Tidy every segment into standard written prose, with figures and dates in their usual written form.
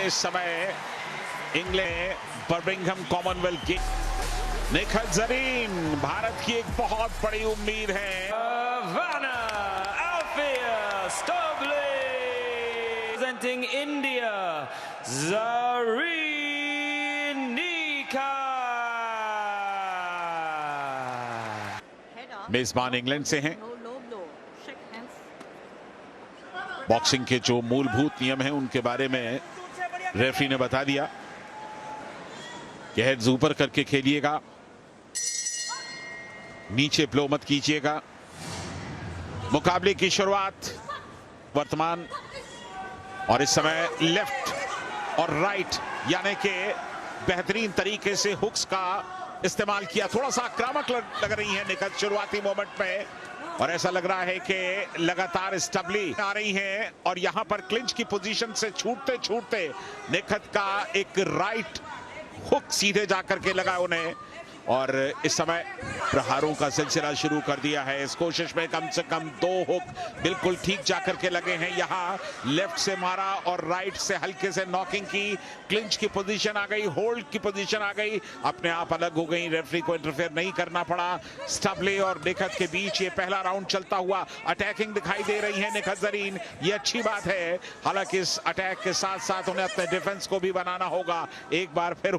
इस समय England Birmingham Commonwealth game. Nikhat Zareen Bharat की एक बहुत बड़ी उम्मीद है। Presenting India, Zareen Nika। मेजबान इंग्लैंड से हैं। बॉक्सिंग के जो मूलभूत नियम हैं उनके बारे में रेफरी ने बता दिया कि हेड्स ऊपर करके खेलिएगा, नीचे ब्लो मत कीजिएगा। मुकाबले की शुरुआत वर्तमान और इस समय लेफ्ट और राइट यानी कि बेहतरीन तरीके से हुक्स का इस्तेमाल किया। थोड़ा सा आक्रामक लग रही है निखत शुरुआती मोमेंट में, और ऐसा लग रहा है कि लगातार स्टबली आ रही हैं और यहां पर क्लिंच की पोजीशन से छूटते छूटते निखत का एक राइट हुक सीधे जाकर के लगा उन्हें, और इस समय प्रहारों का सिलसिला शुरू कर दिया है। इस कोशिश में कम से कम 2 हुक बिल्कुल ठीक जाकर के लगे हैं। यहां लेफ्ट से मारा और राइट से हल्के से नॉकिंग की, क्लिंच की पोजीशन आ गई, होल्ड की पोजीशन आ गई, अपने आप अलग हो गई। रेफरी को इंटरफेयर नहीं करना पड़ा। स्टबले और निखत के बीच ये पहला राउंड चलता हुआ अटैकिंग दिखाई दे रही है निखत जरीन, ये अच्छी बात है। हालांकि इस अटैक के साथ साथ उन्हें अपने डिफेंस को भी बनाना होगा। एक बार फिर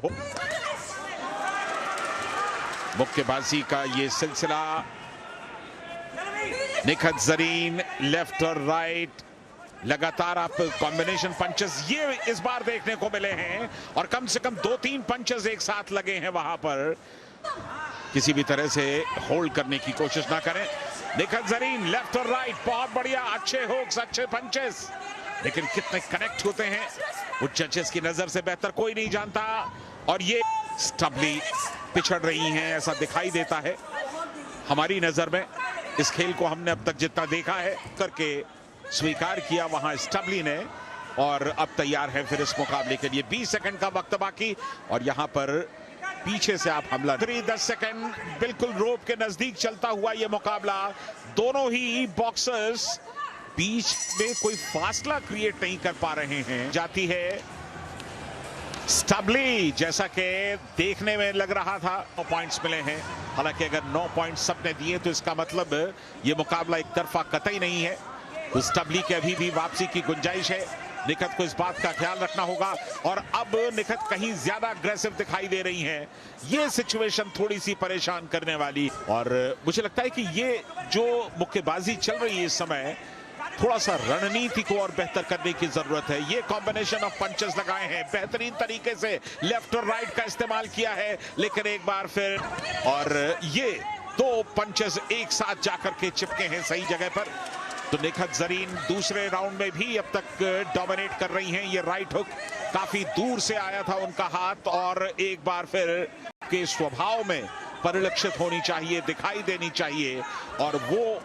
मुक्केबाजी का ये सिलसिला, निखत जरीन लेफ्ट और राइट लगातार आप कॉम्बिनेशन पंचेस ये इस बार देखने को मिले हैं, और कम से कम 2-3 पंचेस एक साथ लगे हैं। वहां पर किसी भी तरह से होल्ड करने की कोशिश ना करें। निखत जरीन लेफ्ट और राइट, बहुत बढ़िया, अच्छे हुक्स, अच्छे पंचेस, लेकिन कितने कनेक्ट होते हैं वो जजेस की नजर से बेहतर कोई नहीं जानता। और ये स्टबली पिछड़ रही हैं ऐसा दिखाई देता है हमारी नजर में। इस खेल को हमने अब तक जितना देखा है करके स्वीकार किया वहां स्टबली ने, और अब तैयार है फिर इस मुकाबले के लिए। 20 सेकंड का वक्त बाकी, और यहां पर पीछे से आप हमला 10 सेकंड बिल्कुल रोप के नजदीक चलता हुआ यह मुकाबला। दोनों ही बॉक्सर्स बीच में कोई फासला क्रिएट नहीं कर पा रहे हैं। जाती है स्टबली, जैसा कि देखने में लग रहा था 9 पॉइंट्स मिले हैं। हालांकि अगर 9 पॉइंट्स सबने दिए तो इसका मतलब ये मुकाबला एक तरफा कतई नहीं है। तो स्टबली के अभी भी वापसी की गुंजाइश है। निखत को इस बात का ख्याल रखना होगा, और अब निखत कहीं ज्यादा अग्रेसिव दिखाई दे रही हैं। ये सिचुएशन थोड़ी सी परेशान करने वाली, और मुझे लगता है कि ये जो मुक्केबाजी चल रही है इस समय, थोड़ा सा रणनीति को और बेहतर करने की जरूरत है। ये कॉम्बिनेशन ऑफ पंचेस लगाए हैं, बेहतरीन तरीके से लेफ्ट और राइट का इस्तेमाल किया है, लेकिन एक बार फिर, और ये 2 पंचेस एक साथ जाकर के चिपके हैं सही जगह पर। तो निखत जरीन दूसरे राउंड में भी अब तक डोमिनेट कर रही हैं। ये राइट हुक काफी दूर से आया था उनका हाथ, और एक बार फिर के स्वभाव में परिलक्षित होनी चाहिए, दिखाई देनी चाहिए, और वो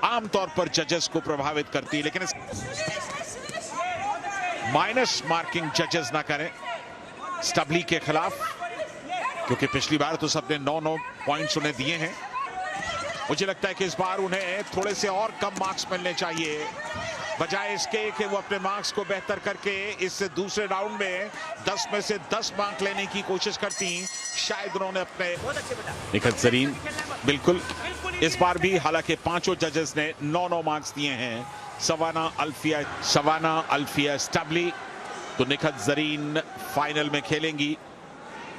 आमतौर पर जजेस को प्रभावित करती है। लेकिन माइनस मार्किंग जजेस ना करें स्टबली के खिलाफ, क्योंकि पिछली बार तो सबने 9-9 पॉइंट्स उन्हें दिए हैं। मुझे लगता है कि इस बार उन्हें थोड़े से और कम मार्क्स मिलने चाहिए, बजाय इसके कि वो अपने मार्क्स को बेहतर करके इस दूसरे राउंड में 10 में से 10 मार्क लेने की कोशिश करती। शायद उन्होंने अपने निखत जरीन बिल्कुल इस बार भी, हालांकि 5 जजेस ने 9-9 मार्क्स दिए हैं। सवाना अल्फिया स्टबली, तो निखत जरीन फाइनल में खेलेंगी।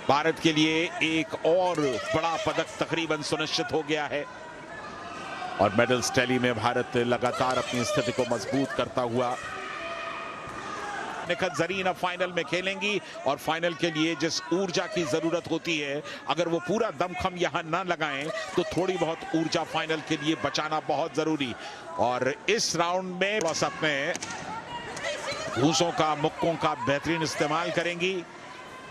भारत के लिए एक और बड़ा पदक तकरीबन सुनिश्चित हो गया है, और मेडल्स टैली में भारत लगातार अपनी स्थिति को मजबूत करता हुआ। निखत जरीन अब फाइनल में खेलेंगी, और फाइनल के लिए जिस ऊर्जा की जरूरत होती है, अगर वो पूरा दमखम यहां ना लगाएं तो थोड़ी बहुत ऊर्जा फाइनल के लिए बचाना बहुत जरूरी। और इस राउंड में बस अपने घूसों का, मुक्कों का बेहतरीन इस्तेमाल करेंगी,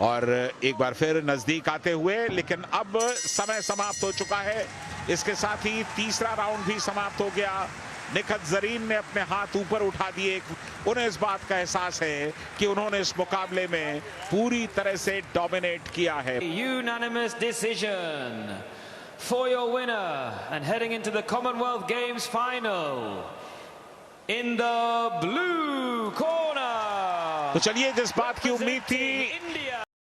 और एक बार फिर नजदीक आते हुए, लेकिन अब समय समाप्त हो चुका है। इसके साथ ही तीसरा राउंड भी समाप्त हो गया। निखत जरीन ने अपने हाथ ऊपर उठा दिए। उन्हें इस बात का एहसास है कि उन्होंने इस मुकाबले में पूरी तरह से डोमिनेट किया है। Unanimous decision for your winner and heading into the Commonwealth Games final in the blue corner, तो चलिए, जिस बात की उम्मीद थी